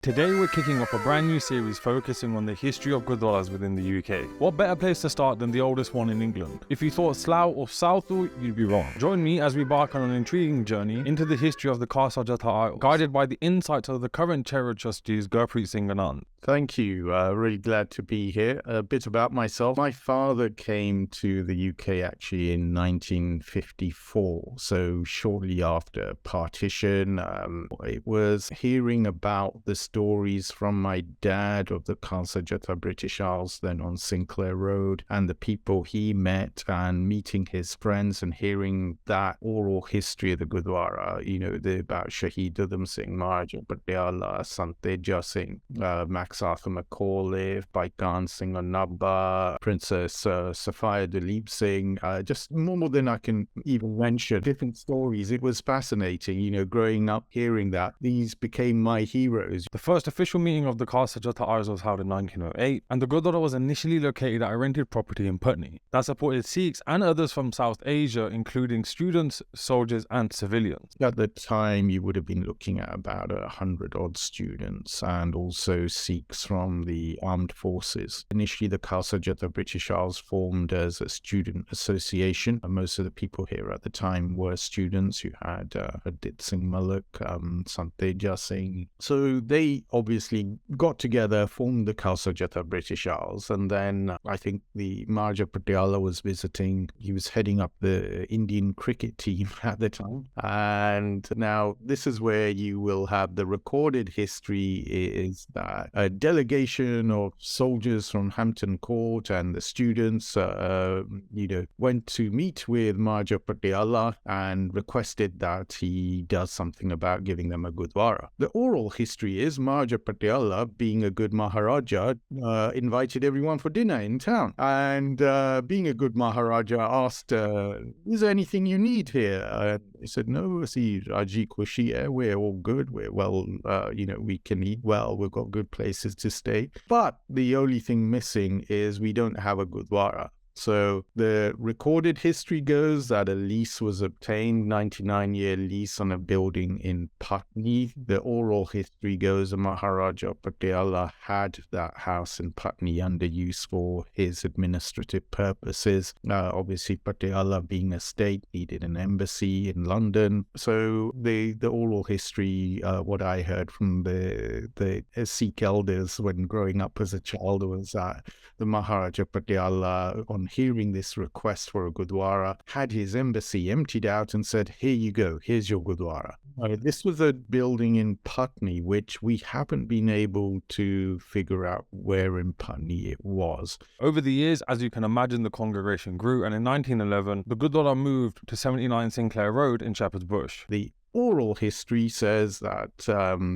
Today we're kicking off a brand new series focusing on the history of Gurdwaras within the UK. What better place to start than the oldest one in England? If you thought Slough or Southall, you'd be wrong. Join me as we embark on an intriguing journey into the history of the Khalsa Jatha Isles, guided by the insights of the current chair of trustees Gurpreet, Singh and Anand. Thank you. Really glad to be here. A bit about myself. My father came to the UK actually in 1954, so shortly after partition. It was hearing about the stories from my dad of the Khalsa Jatha British Isles, then on Sinclair Road, and the people he met, and meeting his friends and hearing that oral history of the Gurdwara, about Shaheed Udham Singh, Maharaja Patiala, Sant Teja Singh, Arthur Macauliffe, Baikan Singh Nabba, Princess Sophia Dalip Singh, just more than I can even mention. Different stories. It was fascinating, growing up hearing that. These became my heroes. The first official meeting of the Khalsa Jatha Isles was held in 1908, and the Gurdwara was initially located at a rented property in Putney that supported Sikhs and others from South Asia, including students, soldiers and civilians. At the time, you would have been looking at about 100-odd students and also Sikhs from the armed forces. Initially, the Khalsa Jatha British Isles formed as a student association. Most of the people here at the time were students. You had Hadith Singh Malik, Sant Teja Singh. So they obviously got together, formed the Khalsa Jatha British Isles, and then I think the Maharaja Patiala was visiting. He was heading up the Indian cricket team at the time. And now this is where you will have the recorded history is that a delegation of soldiers from Hampton Court and the students, went to meet with Maharaja Patiala and requested that he does something about giving them a Gurdwara. The oral history is Maharaja Patiala, being a good Maharaja, invited everyone for dinner in town. And being a good Maharaja asked, is there anything you need here? He said, no, see, Raji Kushi, we're all good. We're well, we can eat well. We've got good places to stay. But the only thing missing is we don't have a Gurdwara. So the recorded history goes that a lease was obtained, 99-year lease on a building in Putney. The oral history goes that Maharaja Patiala had that house in Putney under use for his administrative purposes. Obviously, Patiala being a state needed an embassy in London. So the oral history, what I heard from the Sikh elders when growing up as a child was that the Maharaja Patiala, on hearing this request for a Gurdwara, had his embassy emptied out and said, here you go, here's your Gurdwara. This was a building in Putney, which we haven't been able to figure out where in Putney it was. Over the years, as you can imagine, the congregation grew, and in 1911, the Gurdwara moved to 79 Sinclair Road in Shepherd's Bush. The oral history says that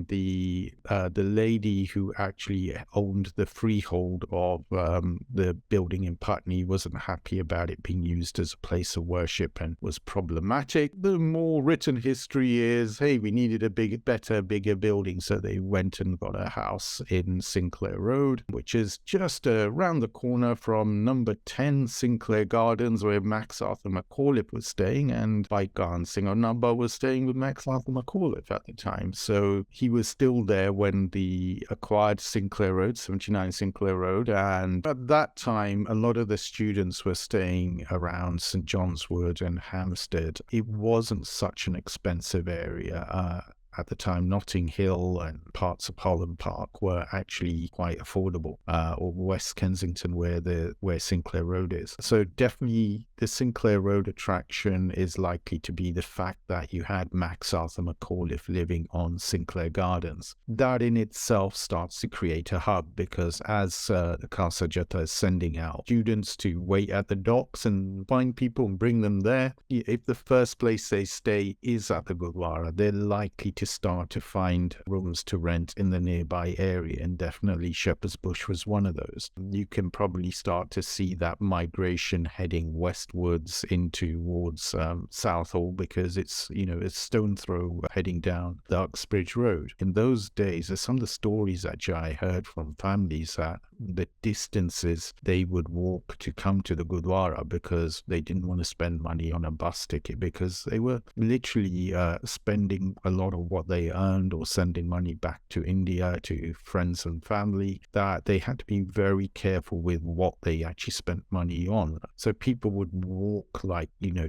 the lady who actually owned the freehold of the building in Putney wasn't happy about it being used as a place of worship and was problematic. The more written history is, hey, we needed a bigger building, so they went and got a house in Sinclair Road, which is just around the corner from number 10 Sinclair Gardens, where Max Arthur Macauliffe was staying, and Baikan Singh Nabba was staying with Max Arthur Macauliffe at the time. So he was still there when the acquired Sinclair Road, 79 Sinclair Road, and at that time a lot of the students were staying around St John's Wood and Hampstead. It wasn't such an expensive area. At the time, Notting Hill and parts of Holland Park were actually quite affordable, or West Kensington, where Sinclair Road is. So definitely the Sinclair Road attraction is likely to be the fact that you had Max Arthur Macauliffe living on Sinclair Gardens. That in itself starts to create a hub, because as the Khalsa Jatha is sending out students to wait at the docks and find people and bring them there, if the first place they stay is at the Gurdwara, they're likely to start to find rooms to rent in the nearby area, and definitely Shepherd's Bush was one of those. You can probably start to see that migration heading westwards towards Southall, because it's a stone throw heading down the Uxbridge Road. In those days, there's some of the stories actually I heard from families that the distances they would walk to come to the Gurdwara because they didn't want to spend money on a bus ticket, because they were literally spending a lot of what they earned or sending money back to India to friends and family, that they had to be very careful with what they actually spent money on. So people would walk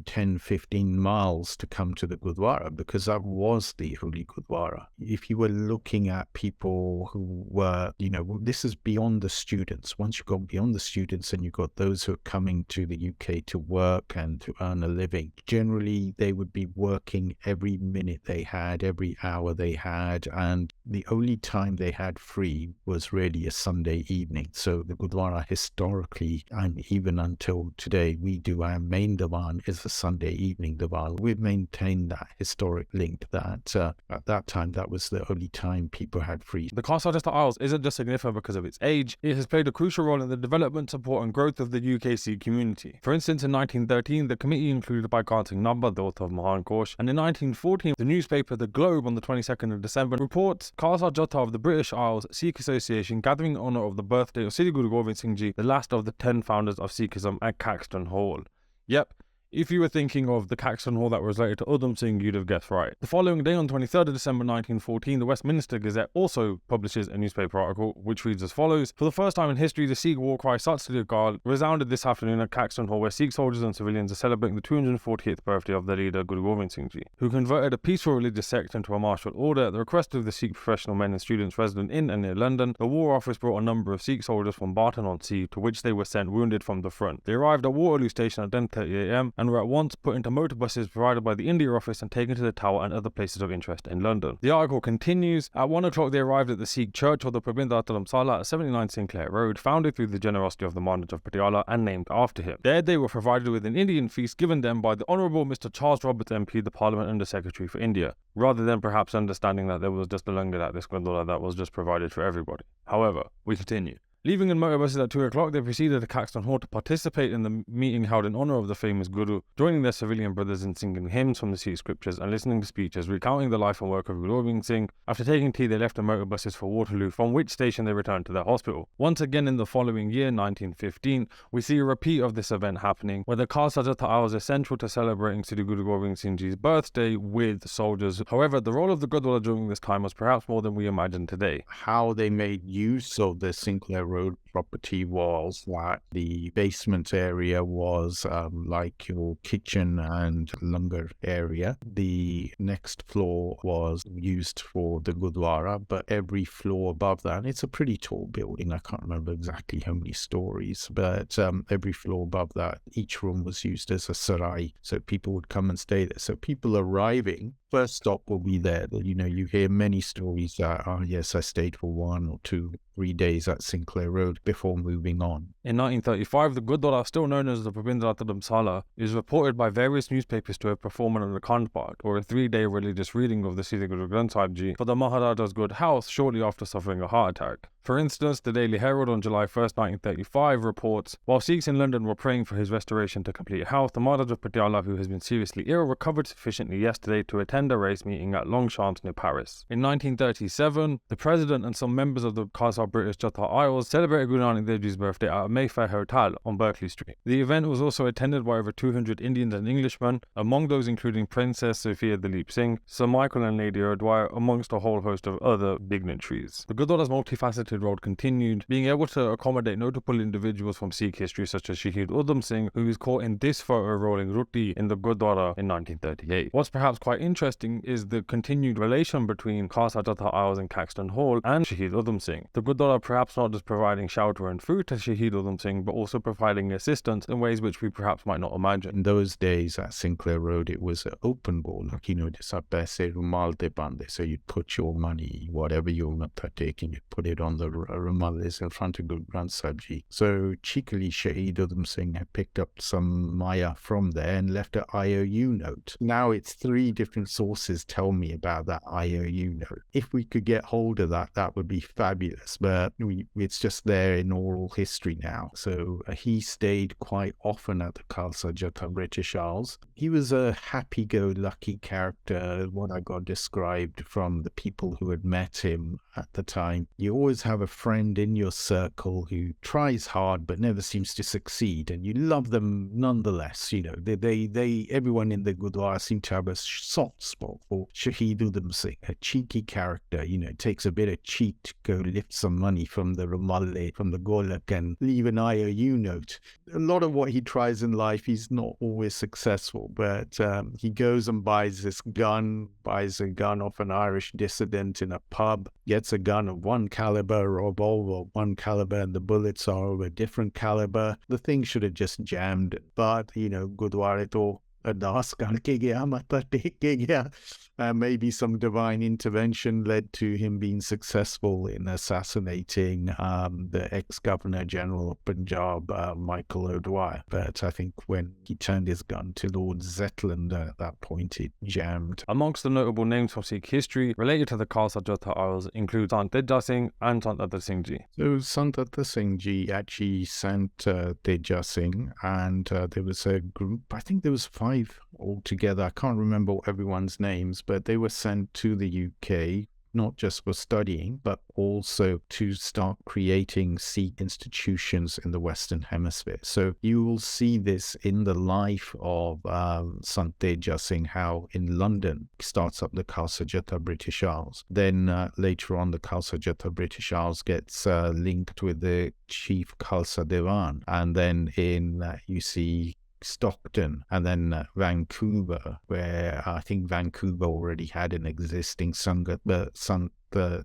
10, 15 miles to come to the Gurdwara because that was the holy Gurdwara. If you were looking at people who were, this is beyond the students. Once you go beyond the students and you've got those who are coming to the UK to work and to earn a living, generally they would be working every minute they had, every hour they had, and the only time they had free was really a Sunday evening. So the Gurdwara historically, and even until today, we do our main divan is a Sunday evening divan. We've maintained that historic link that at that time, that was the only time people had free. The Khalsa Jatha Isles isn't just significant because of its age, it has played a crucial role in the development, support and growth of the UK Sikh community. For instance, in 1913, the committee included by Singh, the author of Mahan Kosh, and in 1914, the newspaper The Globe on the 22nd of December reports Khalsa Jatha of the British Isles Sikh Association gathering in honour of the birthday of Sri Guru Gobind Singh Ji, the last of the 10 founders of Sikhism at Caxton Hall. Yep. If you were thinking of the Caxton Hall that was related to Udham Singh, you'd have guessed right. The following day, on 23rd of December 1914, the Westminster Gazette also publishes a newspaper article which reads as follows: For the first time in history, the Sikh war cry Sat Sri Akal resounded this afternoon at Caxton Hall, where Sikh soldiers and civilians are celebrating the 240th birthday of their leader Guru Gobind Singh Ji, who converted a peaceful religious sect into a martial order at the request of the Sikh professional men and students resident in and near London. The War Office brought a number of Sikh soldiers from Barton-on-Sea, to which they were sent wounded from the front. They arrived at Waterloo Station at 10:30 a.m. and were at once put into motor buses provided by the India Office and taken to the Tower and other places of interest in London. The article continues: At 1 o'clock they arrived at the Sikh church of the Prabindra Dharamsala at 79 Sinclair Road, founded through the generosity of the Maharaj of Patiala and named after him. There they were provided with an Indian feast given them by the Honourable Mr. Charles Roberts MP, the Parliament Under Secretary for India, rather than perhaps understanding that there was just a langar at this Gurdwara that was just provided for everybody. However, we continue. Leaving in motor buses at 2 o'clock, they proceeded to Caxton Hall to participate in the meeting held in honour of the famous Guru, joining their civilian brothers in singing hymns from the Sikh scriptures and listening to speeches recounting the life and work of Guru Gobind Singh. After taking tea, they left the motor buses for Waterloo, from which station they returned to their hospital. Once again in the following year, 1915, we see a repeat of this event happening, where the Khalsa Jatha Isles is central to celebrating Sri Guru Gobind Singh Ji's birthday with soldiers. However, the role of the Gurdwara during this time was perhaps more than we imagine today. How they made use of the Sinclair Road property was that the basement area was like your kitchen and langar area. The next floor was used for the Gurdwara, but every floor above that, it's a pretty tall building, I can't remember exactly how many stories, but every floor above that, each room was used as a sarai, so people would come and stay there. So people arriving, first stop will be there. You hear many stories that, yes, I stayed for 1 or 2, 3 days at Sinclair Road before moving on. In 1935, the Gurdwara, still known as the Prabindra Dharamsala, is reported by various newspapers to have performed an Akhand Path, or a 3-day religious reading of the Sri Guru Granth Sahib Ji, for the Maharaja's good health shortly after suffering a heart attack. For instance, the Daily Herald on July 1st, 1935 reports, while Sikhs in London were praying for his restoration to complete health, the Maharaj of Patiala, who has been seriously ill, recovered sufficiently yesterday to attend a race meeting at Longchamps near Paris. In 1937, the President and some members of the Khalsa British Jatha Isles celebrated Guru Nanak Dev Ji's birthday at a Mayfair Hotel on Berkeley Street. The event was also attended by over 200 Indians and Englishmen, among those including Princess Sophia Dalip Singh, Sir Michael and Lady Gurdwara, amongst a whole host of other dignitaries. The Gurdwara's multifaceted role continued, being able to accommodate notable individuals from Sikh history such as Shahid Udham Singh, who is caught in this photo rolling roti in the Gurdwara in 1938. What's perhaps quite interesting is the continued relation between Khalsa Jatha Isles and Caxton Hall and Shahid Udham Singh. The Gurdwara perhaps not just providing shelter and food to Shahid Udham Singh, but also providing assistance in ways which we perhaps might not imagine. In those days at Sinclair Road, it was an open bowl, just a paise rumal de bande. So you'd put your money, whatever you were taking, you'd put it on the rumal in front of Guru Granth Sahib Ji. So cheekily, Shahid Udham Singh had picked up some maya from there and left an IOU note. Now it's 3 different sources tell me about that IOU note. If we could get hold of that, that would be fabulous. But it's just there in oral history now. So he stayed quite often at the Khalsa Jatha British Isles. He was a happy-go-lucky character, what I got described from the people who had met him, at the time. You always have a friend in your circle who tries hard but never seems to succeed, and you love them nonetheless. Everyone in the Gurdwara seem to have a soft spot for Shahid Udham Singh, a cheeky character. It takes a bit of cheek to go lift some money from the Rumalle, from the Golak, and leave an IOU note. A lot of what he tries in life, he's not always successful, but he goes and buys a gun off an Irish dissident in a pub, gets a gun of one caliber, a revolver of one caliber, and the bullets are of a different caliber. The thing should have just jammed, but Gurdwara to ardas karke gaya, mata tek ke gaya. Maybe some divine intervention led to him being successful in assassinating the ex-Governor General of Punjab, Michael O'Dwyer. But I think when he turned his gun to Lord Zetland at that point, it jammed. Amongst the notable names from Sikh history related to the Khalsa Jatha Isles include Sant Teja Singh and Sant Attar Singh Ji. So Sant Attar Singh Ji actually sent Teja Singh, and there was a group, I think there was 5 altogether. I can't remember everyone's names, but they were sent to the UK, not just for studying, but also to start creating Sikh institutions in the Western Hemisphere. So you will see this in the life of Sant Teja Singh, how in London he starts up the Khalsa Jatha British Isles. Then later on, the Khalsa Jatha British Isles gets linked with the Chief Khalsa Diwan. And then you see Stockton, and then Vancouver, where I think Vancouver already had an existing Sangat, but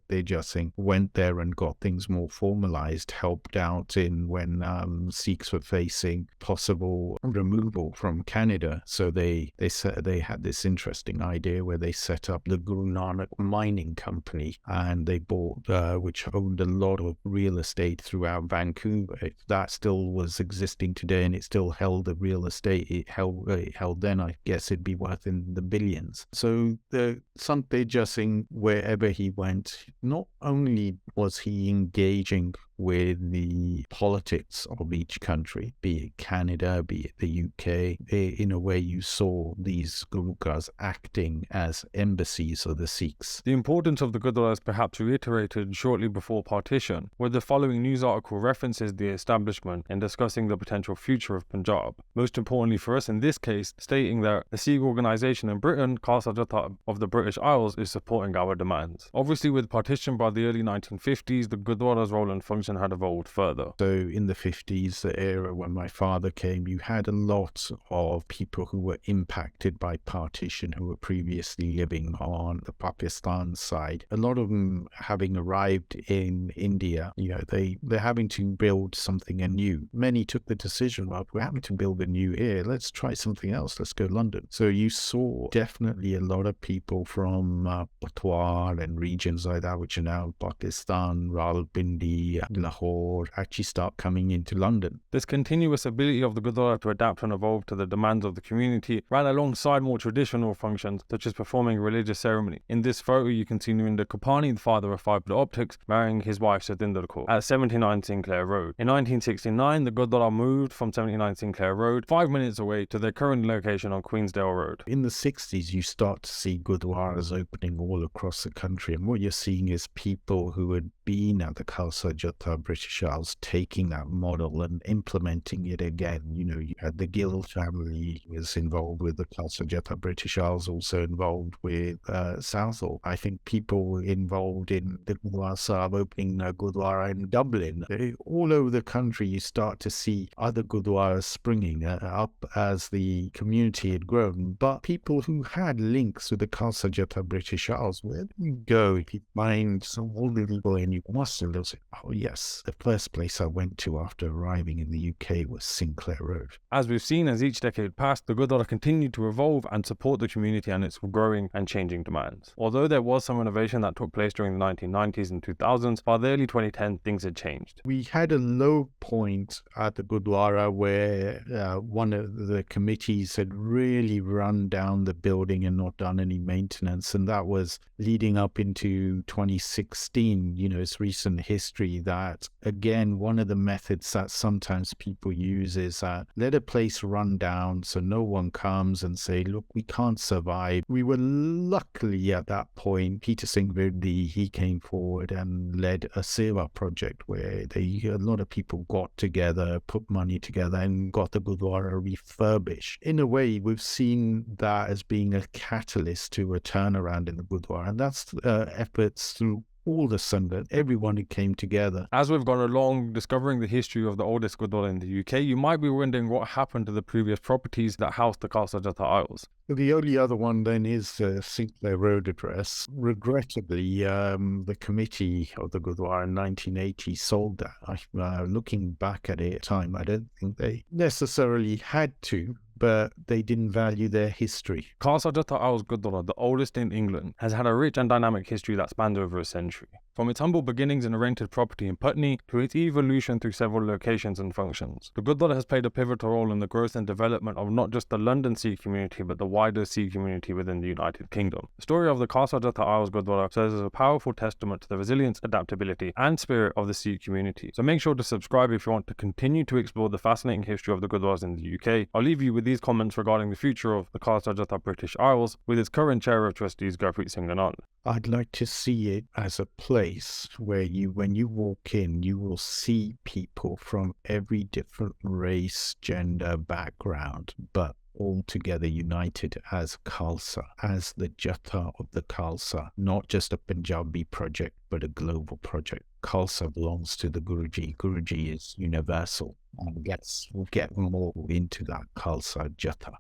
Teja Singh went there and got things more formalized, helped out in when Sikhs were facing possible removal from Canada. So they had this interesting idea where they set up the Guru Nanak Mining Company, and they bought, which owned a lot of real estate throughout Vancouver. If that still was existing today and it still held the real estate it held then, I guess it'd be worth in the billions. So the Sant Teja Singh, wherever he went, not only was he engaging with the politics of each country, be it Canada, be it the UK, in a way you saw these Gurukharas acting as embassies of the Sikhs. The importance of the Gurdwaras is perhaps reiterated shortly before partition, where the following news article references the establishment in discussing the potential future of Punjab. Most importantly for us in this case, stating that the Sikh organisation in Britain, Khalsa Jatha of the British Isles, is supporting our demands. Obviously, with partition by the early 1950s, the Gurdwara's role and function had evolved further. So in the 50s, the era when my father came, you had a lot of people who were impacted by partition, who were previously living on the Pakistan side. A lot of them having arrived in India, they're having to build something anew. Many took the decision, well, we're having to build anew here, let's try something else, let's go London. So you saw definitely a lot of people from Patwar and regions like that, which are now Pakistan, Rawalpindi, Lahore, actually start coming into London. This continuous ability of the Gurdwara to adapt and evolve to the demands of the community ran alongside more traditional functions, such as performing religious ceremony. In this photo, you can see Narinder Kapany, the father of 5 optics, marrying his wife Satinder Kaur at 79 Sinclair Road. In 1969, the Gurdwara moved from 79 Sinclair Road 5 minutes away to their current location on Queensdale Road. In the 60s, you start to see Gurdwaras opening all across the country, and what you're seeing is people who had been at the Khalsa Jatha British Isles taking that model and implementing it again. You had the Gill family was involved with the Khalsa Jatha British Isles, also involved with Southall. I think people involved in the Gurdwara Sahib opening a Gurdwara in Dublin. All over the country, you start to see other Gurdwaras springing up as the community had grown. But people who had links with the Khalsa Jatha British Isles, where do you go if you find some older people and you must have say, oh yes, the first place I went to after arriving in the UK was Sinclair Road. As we've seen, as each decade passed, the Gurdwara continued to evolve and support the community and its growing and changing demands. Although there was some innovation that took place during the 1990s and 2000s, by the early 2010s, things had changed. We had a low point at the Gurdwara where one of the committees had really run down the building and not done any maintenance, and that was leading up into 2016. It's recent history that that, again, one of the methods that sometimes people use is let a place run down so no one comes and say, look, we can't survive. We were luckily at that point, Peter Singh, he came forward and led a Seva project where a lot of people got together, put money together and got the Gurdwara refurbished. In a way, we've seen that as being a catalyst to a turnaround in the Gurdwara, and that's efforts through all the Sangat, everyone who came together. As we've gone along discovering the history of the oldest Gurdwara in the UK, you might be wondering what happened to the previous properties that housed the Khalsa Jatha Isles. The only other one then is Sinclair Road address. Regrettably, the committee of the Gurdwara in 1980 sold that. Looking back at it at the time, I don't think they necessarily had to, but they didn't value their history. Khalsa Jatha Isles Gurdwara, the oldest in England, has had a rich and dynamic history that spans over a century. From its humble beginnings in a rented property in Putney to its evolution through several locations and functions, the Gurdwara has played a pivotal role in the growth and development of not just the London Sikh community but the wider Sikh community within the United Kingdom. The story of the Khalsa Jatha Isles Gurdwara serves as a powerful testament to the resilience, adaptability and spirit of the Sikh community. So make sure to subscribe if you want to continue to explore the fascinating history of the Gurdwaras in the UK. I'll leave you with these comments regarding the future of the Khalsa Jatha British Isles with its current chair of trustees Gurpreet Singh and Anand. I'd like to see it as a place where when you walk in, you will see people from every different race, gender, background, but all together united as Khalsa, as the Jatha of the Khalsa, not just a Punjabi project, but a global project. Khalsa belongs to the Guruji. Guruji is universal. And we'll get more into that Khalsa Jatha.